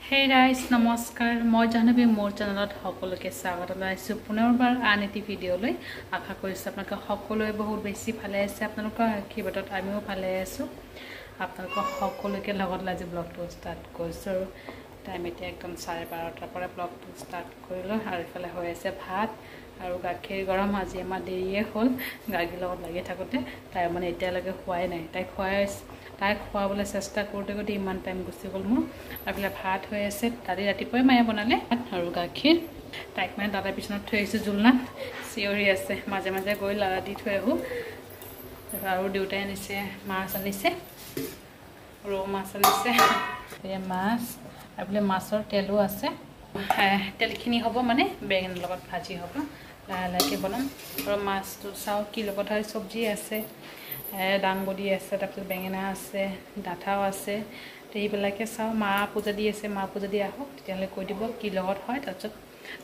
Hey guys, নমস্কাৰ মই জাহ্নৱী মোৰ চেনেলত সকলোকে স্বাগত জনাইছো পুনৰবাৰ আন এটি ভিডিঅ'লৈ আশা কৰিছো আপোনালোক সকলোৱে বহুত বেছি ভালে আছে আপোনালোকৰ আশীৰ্বাদত আমিও ভালে আছো আপোনালোক সকলোকে লগত আজি ব্লগটো ষ্টাৰ্ট কৰিছো টাইম এতিয়া একদম 12:30 পৰা ব্লগটো ষ্টাৰ্ট কৰিলো আৰু ইফালে হৈ আছে ভাত আৰু গাখীৰ গৰম আজি আমাৰ দেৰিয়ে হ'ল গাখীৰ লগত লাগি থাকোতে তাই মানে এতিয়ালৈকে খোৱাই নাই তাই খোৱাবলৈ চেষ্টা কৰোঁতে ইমান টাইম গুচি গ'ল মোৰ আৰু ভাত হৈ আছে দালি ৰাতিপুৱাই মায়ে বনালে আৰু গাখীৰ তাইক মানে দাদাৰ পিছনত থৈ আহিছোঁ জুলনাত চিঞৰি আছে মাজে মাজে গৈ লাৰা দি থৈ আহোঁ আৰু দেউতাই আনিছে মাছ আনিছে ৰৌ মাছ আনিছে মাছ আৰু বোলে মাছৰ তেলো আছে তেলখিনি হ'ব মানে বেঙেনাৰ লগত ভাজি হ'ব লাহে বনাম আৰু মাছটো চাওঁ কি লগত হয় চব্জি আছে দাংবডি আছে তাৰপিছত বেঙেনা আছে ডাঠাও আছে এইবিলাকে চাওঁ মা পূজা দি আছে মা পূজা দি আহক তেতিয়াহ'লে কৈ দিব কি লগত হয় তাৰপিছত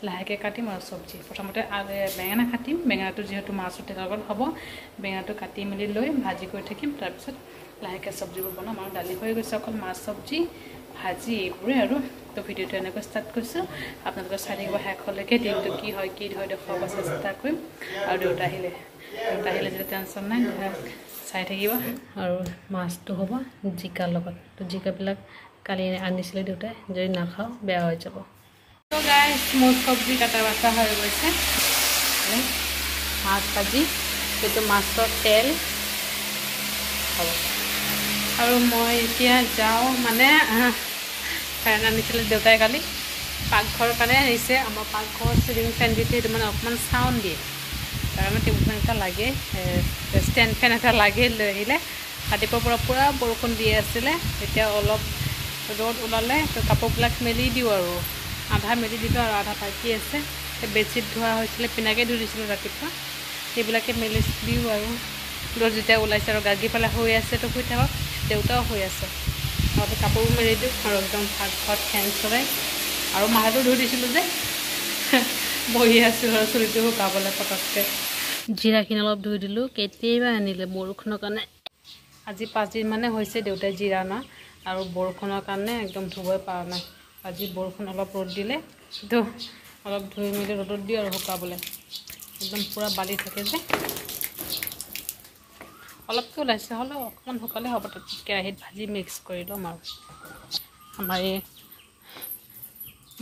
লাহেকৈ কাটিম আৰু চব্জি প্ৰথমতে বেঙেনা কাটিম বেঙেনাটো যিহেতু মাছৰ তেলৰ লগত হ'ব বেঙেনাটো কাটি মেলি লৈ ভাজি কৰি থাকিম তাৰপিছত লাহেকৈ চব্জিবোৰ বনাম আৰু দালি হৈ গৈছে অকল মাছ চব্জি ভাজি এইবোৰে আৰু তো ভিডিঅ'টো এনেকৈ ষ্টাৰ্ট কৰিছোঁ আপোনালোকে চাই থাকিব শেষলৈকে দিনটো কি হয় দেখুৱাব চেষ্টা কৰিম আৰু দেউতা আহিলে যেতিয়া টেনশ্যন নাই চাই থাকিব আৰু মাছটো হ'ব জিকাৰ লগত তো জিকাবিলাক কালি আনিছিলে দেউতাই যদি নাখাওঁ বেয়া হৈ যাব তো গাইছ মোৰ চব্জি কাটা বাটা হৈ গৈছে মাছ ভাজি এইটো মাছৰ তেল হ'ব আৰু মই এতিয়া যাওঁ মানে ফেন আনিছিলে দেউতাই কালি পাকঘৰৰ কাৰণে আনিছে আমাৰ পাকঘৰ চিলিং ফেন দিছে সেইটো মানে অকণমান চাউণ্ড দিয়ে তাৰমানে টেবুল ফেন এটা লাগে ষ্টেণ্ড ফেন এটা লাগে লৈ আহিলে ৰাতিপুৱাৰ পৰা পূৰা বৰষুণ দি আছিলে এতিয়া অলপ ৰ'দ ওলালে তো কাপোৰবিলাক মেলি দিওঁ আৰু আধা মেলি দিলোঁ আৰু আধা বাকী আছে বেডশ্বীট ধোৱা হৈছিলে পিনাকে ধুই দিছিলোঁ ৰাতিপুৱা সেইবিলাকে মেলি দিওঁ আৰু ৰ'দ যেতিয়া ওলাইছে আৰু গাগি পেলাই শুই আছে তো শুই থাকক দেউতাও শুই আছে আগতে কাপোৰবোৰ মেলি দিওঁ আৰু একদম ভাত ফেন চলাই আৰু মাথাটো ধুই দিছিলোঁ যে বহি আছোঁ আৰু চুলিটো শুকাবলৈ পটককৈ জিৰাখিনি অলপ ধুই দিলোঁ কেতিয়াবা আনিলে বৰষুণৰ কাৰণে আজি 5 দিন মানে হৈছে দেউতাই জিৰা অনা আৰু বৰষুণৰ কাৰণে একদম ধুবই পৰা নাই আজি বৰষুণ অলপ ৰ'দ দিলে তো অলপ ধুই মেলি ৰ'দত দিওঁ আৰু শুকাবলৈ একদম পূৰা বালি থাকে যে অলপকৈ ওলাইছে হ'লেও অকণমান শুকালে হ'ব তাত কেৰাহীত ভাজি মিক্স কৰি ল'ম আৰু আমাৰ এই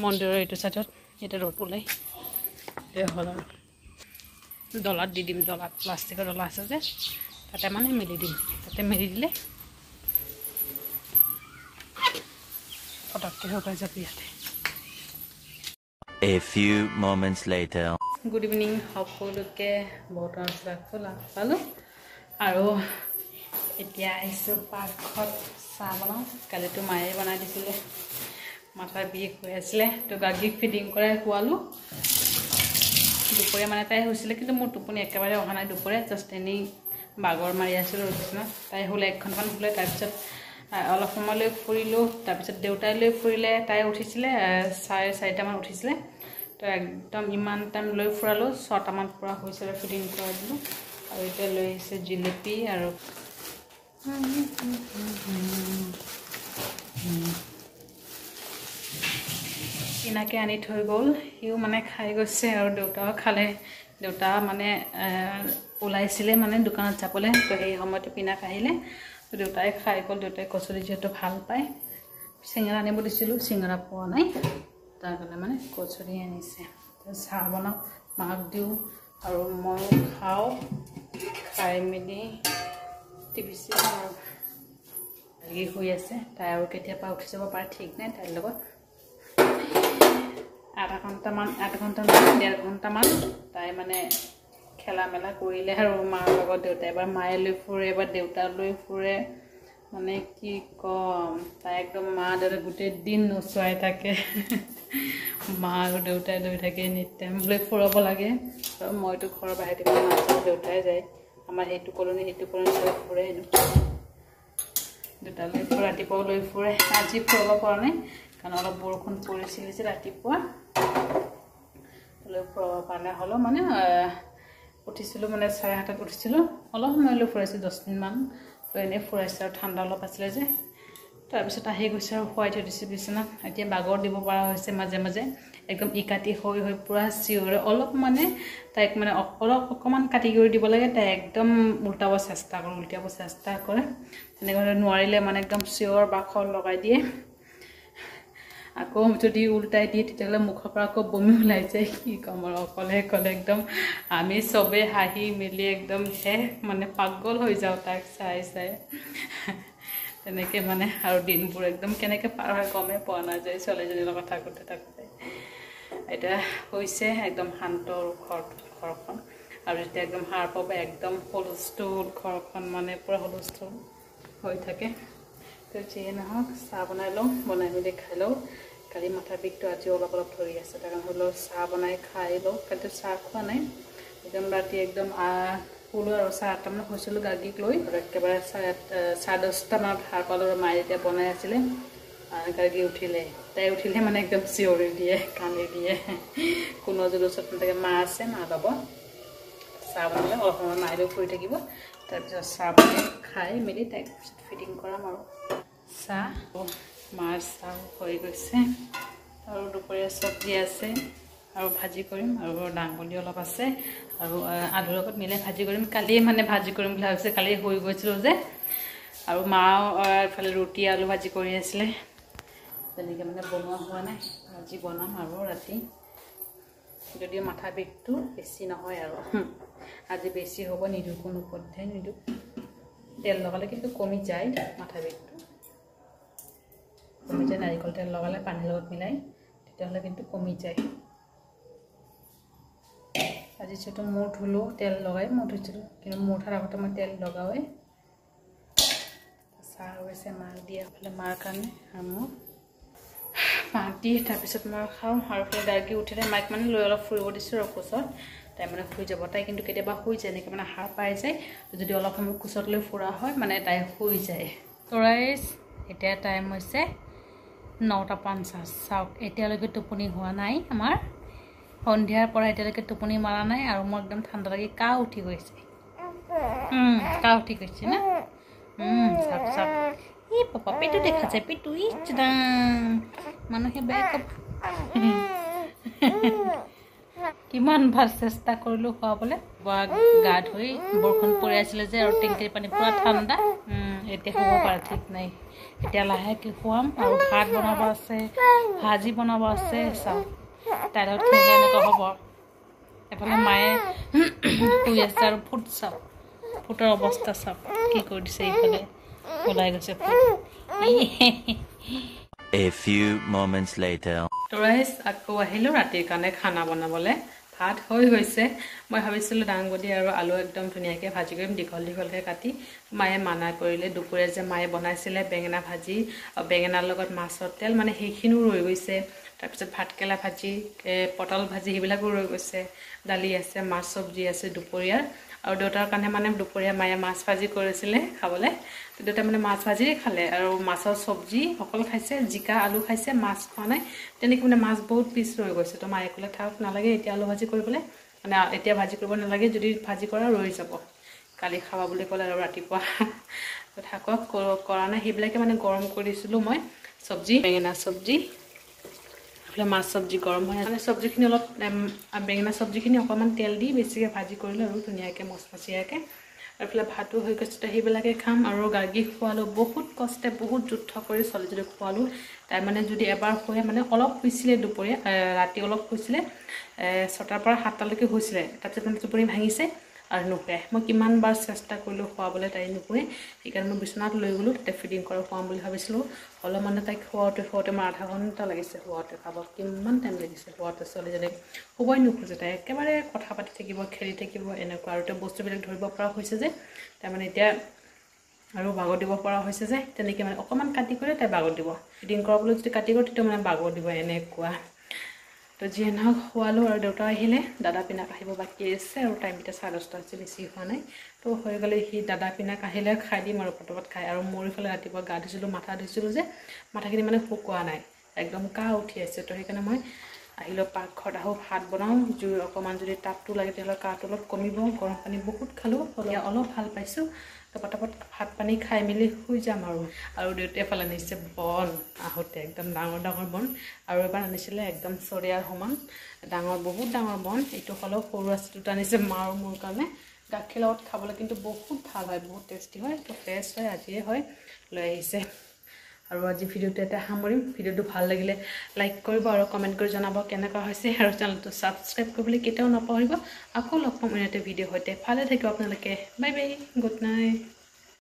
মন্দিৰৰ এইটো চাইডত এতিয়া ৰ'দ ওলাই হ'ল আৰু ডলাত দি দিম ডলাত প্লাষ্টিকৰ ডলা আছে যে তাতে মানে মেলি দিম তাতে মেলি দিলে পটককৈ শুকাই যাব ইয়াতে A few moments later. Good evening সকলোকে বহুত পালোঁ আৰু এতিয়া আহিছোঁ পাকঘৰত চাহ বনাওঁ কালিতো মায়ে বনাই দিছিলে মাথাৰ বিষ হৈ আছিলে তো গাখীৰ ফিডিং কৰাই খোৱালোঁ দুপৰীয়া মানে তাই হৈছিলে কিন্তু মোৰ টোপনি একেবাৰে অহা নাই দুপৰীয়া জাষ্ট এনেই বাগৰ মাৰি আছিলোঁ বিচনাত তাই শুলে 1 ঘণ্টামান শুলে তাৰপিছত অলপ সময়লৈ ফুৰিলোঁ তাৰপিছত দেউতাই লৈ ফুৰিলে তাই উঠিছিলে 4:30মান উঠিছিলে তো একদম ইমান টাইম লৈ ফুৰালোঁ 6টামান পৰা হৈছিলে ফিডিং কৰাই দিলোঁ আৰু এতিয়া লৈ আহিছে জিলেপি আৰু কিনাকে আনি থৈ গ'ল সিও মানে খাই গৈছে আৰু দেউতাও খালে দেউতা মানে ওলাইছিলে মানে দোকানত যাবলৈ তো সেই সময়তে পিনাক আহিলে তো দেউতাই খাই গ'ল দেউতাই কচুৰি যিহেতু ভাল পায় চিঙৰা আনিব দিছিলোঁ চিঙৰা পোৱা নাই তাৰ কাৰণে মানে কচুৰি আনিছে চাহ বনাওঁ মাক দিওঁ আৰু ময়ো খাওঁ খাই মেলি টিভি চাওঁ আৰু লাগি শুই আছে তাই আৰু কেতিয়াবা উঠি যাব পাৰে ঠিক নাই তাইৰ লগত 1 ঘণ্টামান তাই মানে খেলা মেলা কৰিলে আৰু মাৰ লগত দেউতাই এবাৰ মায়ে লৈ ফুৰে এবাৰ দেউতা লৈ ফুৰে মানে কি ক'ম তাই একদম মা দেউতা গোটেই দিন নোচোৱাই থাকে মা আৰু দেউতাই লৈ থাকে এনিটাইম লৈ ফুৰাব লাগে আৰু মইতো ঘৰৰ বাহিৰত নাযাওঁ দেউতাই যায় আমাৰ সেইটো কলনি লৈ ফুৰে দেউতালৈ ৰাতিপুৱাও লৈ ফুৰে আজি ফুৰাব পৰা নাই কাৰণ অলপ বৰষুণ পৰিছিলে যে ৰাতিপুৱা লৈ ফুৰাব পৰা নাই হ'লেও মানে উঠিছিলোঁ মানে 7:30 উঠিছিলোঁ অলপ সময়লৈ ফুৰাইছোঁ 10 দিনমান তো এনেই ফুৰাইছোঁ আৰু ঠাণ্ডা অলপ আছিলে যে তাৰপিছত আহি গৈছে আৰু শুৱাই থৈ দিছোঁ বিচনাত এতিয়া বাগৰ দিব পৰা হৈছে মাজে মাজে একদম ইকাটি হৈ পূৰা চিঞৰে অলপ মানে তাইক মানে অকণমান কাটি কৰি দিব লাগে তাই একদম উল্টাব চেষ্টা কৰে তেনেকৈ নোৱাৰিলে মানে একদম চিঞৰ বাখৰ লগাই দিয়ে আকৌ যদি উল্টাই দিয়ে তেতিয়াহ'লে মুখৰ পৰা আকৌ বমি ওলাই যায় কি ক'ম আৰু অকলে একদম আমি চবেই হাঁহি মেলি একদম মানে পাগল হৈ যাওঁ তাক চাই তেনেকৈ মানে আৰু দিনবোৰ একদম কেনেকৈ পাৰ হয় গমেই পোৱা নাযায় ছোৱালীজনীৰ লগত থাকোঁতে এতিয়া হৈছে একদম শান্ত ঘৰখন আৰু যেতিয়া একদম সাৰ পাব একদম হুলস্থুল ঘৰখন মানে পূৰা হুলস্থুল হৈ থাকে তো যিয়ে নহওক চাহ বনাই মেলি খাই লওঁ কালি মাথা বিষটো আজি অলপ ধৰি আছে তাৰ কাৰণে হ'লেও চাহ বনাই খাই লওঁ কালিতো চাহ খোৱা নাই একদম ৰাতি একদম শুলোঁ আৰু 8:30 হৈছিলোঁ গাৰ্গীক লৈ আৰু একেবাৰে 10:30 মানত সাৰ পালোঁ আৰু মায়ে যেতিয়া বনাই আছিলে গাৰ্গী তাই উঠিলে মানে একদম চিঞৰি দিয়ে কান্দি দিয়ে কোনো যদি ওচৰত নাথাকে মা আছে মা ল'ব চাহ বনালে অলপ সময় মায়ে লৈ ফুৰি থাকিব তাৰপিছত চাহ বনাই খাই মেলি তাইক ফিটিং কৰাম আৰু চাহ মাৰ চাহ হৈ গৈছে আৰু দুপৰীয়া চব্জি আছে আৰু ভাজি কৰিম আৰু দাংবডি অলপ আছে আৰু আলুৰ লগত মিলাই ভাজি কৰিম কালিয়ে মানে ভাজি কৰিম বুলি ভাবিছে কালি হৈ গৈছিলোঁ যে আৰু মাও এফালে ৰুটি আলু ভাজি কৰি আছিলে তেনেকৈ মানে বনোৱা হোৱা নাই ভাজি বনাম আৰু ৰাতি যদিও মাথা বিষটো বেছি নহয় আৰু আজি বেছি হ'ব নিদিওঁ কোনো পধ্যে নিদিওঁ তেল লগালে কিন্তু কমি যায় মাথা বিষটো কমি যায় নাৰিকল তেল লগালে পানীৰ লগত মিলাই তেতিয়াহ'লে কিন্তু কমি যায় আজি যিহেতু মূৰ ধুলোঁ তেল লগাই মূৰ ধুইছিলোঁ কিন্তু মূৰ ধোৱাৰ আগতে মই তেল লগাওঁৱেই চাহ হৈছে মাক দিয়া ফালে মাৰ কাৰণে আৰু মোক মাক দি তাৰপিছত মই খাওঁ আৰু ফালে গাৰ্গী উঠিলে মাইক মানে লৈ অলপ ফুৰিব দিছোঁ আৰু কোচত তাই মানে শুই যাব তাই কিন্তু কেতিয়াবা শুই যায় এনেকৈ মানে সাৰ পাই যায় যদি অলপ সময় কোচত লৈ ফুৰা হয় মানে তাই শুই যায় তৰাইজ এতিয়া টাইম হৈছে 9:50 চাওক এতিয়ালৈকে টোপনি হোৱা নাই আমাৰ সন্ধিয়াৰ পৰা এতিয়ালৈকে টোপনি মৰা নাই আৰু মোৰ একদম ঠাণ্ডা লাগি কাহ উঠি গৈছে না চাপ ই পাপা পেটু দেখা যায় পেটু মানুহে বেয়া কিমান ভাল চেষ্টা কৰিলোঁ খুৱাবলৈ গা ধুই বৰষুণ পৰি আছিলে যে আৰু টেংকিৰ পানী পূৰা ঠাণ্ডা এতিয়া শুব পাৰে ঠিক নাই এতিয়া লাহেকৈ খুৱাম আৰু ভাত বনাব আছে ভাজি বনাব আছে চাওক তাইৰ লগত খেলিলে এনেকুৱা হ'ব এফালে মায়ে শুই আছে আৰু ফুটৰ অৱস্থা চাওক কি কৰি দিছে এইফালে ওলাই গৈছে A few moments later. তৰাইজ আকৌ আহিলোঁ ৰাতিৰ কাৰণে খানা বনাবলৈ ভাত হৈ গৈছে মই ভাবিছিলোঁ দাংবডি আৰু আলু একদম ধুনীয়াকৈ ভাজি কৰিম দীঘলকৈ কাটি মায়ে মানা কৰিলে দুপৰীয়া যে মায়ে বনাইছিলে বেঙেনা ভাজি আৰু বেঙেনাৰ লগত মাছৰ তেল মানে সেইখিনিও ৰৈ গৈছে তাৰপিছত ভাতকেৰেলা ভাজি পটল ভাজি সেইবিলাকো ৰৈ গৈছে দালি আছে মাছ চব্জি আছে দুপৰীয়াৰ আৰু দেউতাৰ কাৰণে মানে দুপৰীয়া মায়ে মাছ ভাজি কৰিছিলে খাবলৈ দেউতাই মানে মাছ ভাজিয়ে খালে আৰু মাছৰ চব্জি অকল খাইছে জিকা আলু খাইছে মাছ খোৱা নাই তেনেকৈ মানে মাছ বহুত পিচ ৰৈ গৈছে তো মায়ে ক'লে থাক নালাগে এতিয়া আলু ভাজি কৰিবলৈ মানে এতিয়া ভাজি কৰিব নালাগে যদি ভাজি কৰা ৰৈ যাব কালি খাবা বুলি ক'লে আৰু ৰাতিপুৱা থাকক কৰা নাই সেইবিলাকে মানে গৰম কৰি দিছিলোঁ মই চব্জি বেঙেনা চব্জি মাছ চব্জি গৰম হয় মানে চব্জিখিনি অলপ বেঙেনা চব্জিখিনি অকণমান তেল দি বেছিকৈ ভাজি কৰিলোঁ আৰু ধুনীয়াকৈ মচমচীয়াকৈ আৰু এইফালে ভাতো হৈ গৈছে সেইবিলাকে খাম আৰু গাৰ্গীক খোৱালোঁ বহুত কষ্টে বহুত যুদ্ধ কৰি ছোৱালীজনীক খোৱালোঁ তাই মানে যদি এবাৰ শুৱে মানে অলপ শুইছিলে দুপৰীয়া ৰাতি অলপ শুইছিলে 6টাৰ পৰা 7টালৈকে শুইছিলে তাৰপিছত মানে টোপনি ভাঙিছে আৰু নুশুৱে মই কিমানবাৰ চেষ্টা কৰিলোঁ খুৱাবলৈ তাই নুশুৱে সেইকাৰণে মই বিচনাত লৈ গ'লোঁ তাতে ফিডিং কৰি খুৱাম বুলি ভাবিছিলোঁ অলপ মানে তাইক খুৱাওঁতে মোৰ আধা ঘণ্টা লাগিছে খুৱাওঁতে খাব কিমান টাইম লাগিছে খুৱাওঁতে ছোৱালীজনীক শুবই নোখোজে তাই একেবাৰে কথা পাতি থাকিব খেলি থাকিব এনেকুৱা আৰু তেওঁ বস্তুবিলাক ধৰিব পৰা হৈছে যে তাই মানে এতিয়া আৰু বাগৰ দিব পৰা হৈছে যে তেনেকৈ মানে অকণমান কাটি কৰি তাই বাগৰ দিব ফিডিং কৰাবলৈ যদি কাটি কৰি তেতিয়া মানে বাগৰ দিব এনেকুৱা তো যিয়ে নহওক খোৱালোঁ আৰু দেউতা আহিলে দাদা পিনাক আহিব বাকী আছে আৰু টাইম এতিয়া 10:30 হৈছে বেছি হোৱা নাই তো হৈ গ'লে সি দাদা পিনাক আহিলে খাই দিম আৰু পটপট খাই আৰু মোৰ ইফালে ৰাতিপুৱা গা ধুইছিলোঁ মাথা ধুইছিলোঁ যে মাথাখিনি মানে শুকোৱা নাই একদম কাহ উঠি আছে তো সেইকাৰণে মই আহিলোঁ পাকঘৰত আহোঁ ভাত বনাওঁ জুই অকণমান যদি তাপটো লাগে তেতিয়াহ'লে কাহটো অলপ কমিব গৰম পানী বহুত খালোঁ অলপ ভাল পাইছোঁ তো পটাপট ভাত পানী খাই মেলি শুই যাম আৰু দেউতাই এফালে আনিছে বন আহোঁতে একদম ডাঙৰ ডাঙৰ বন আৰু এবাৰ আনিছিলে একদম চৰিয়াৰ সমান ডাঙৰ বহুত ডাঙৰ বন এইটো হ'লেও সৰু আছে দুটা আনিছে মা আৰু মোৰ কাৰণে গাখীৰ লগত খাবলৈ কিন্তু বহুত ভাল হয় বহুত টেষ্টি হয় তো ফ্ৰেছ হয় আজিয়ে হয় লৈ আহিছে আৰু আজি ভিডিঅ'টো এটা সামৰিম ভিডিঅ'টো ভাল লাগিলে লাইক কৰিব আৰু কমেণ্ট কৰি জনাব কেনেকুৱা হৈছে আৰু চেনেলটো ছাবস্ক্ৰাইব কৰিবলৈ কেতিয়াও নপাহৰিব আকৌ লগ পাম এনে এটা ভিডিঅ' সৈতে ভালে থাকিব আপোনালোকে বাই বাই গুড নাইট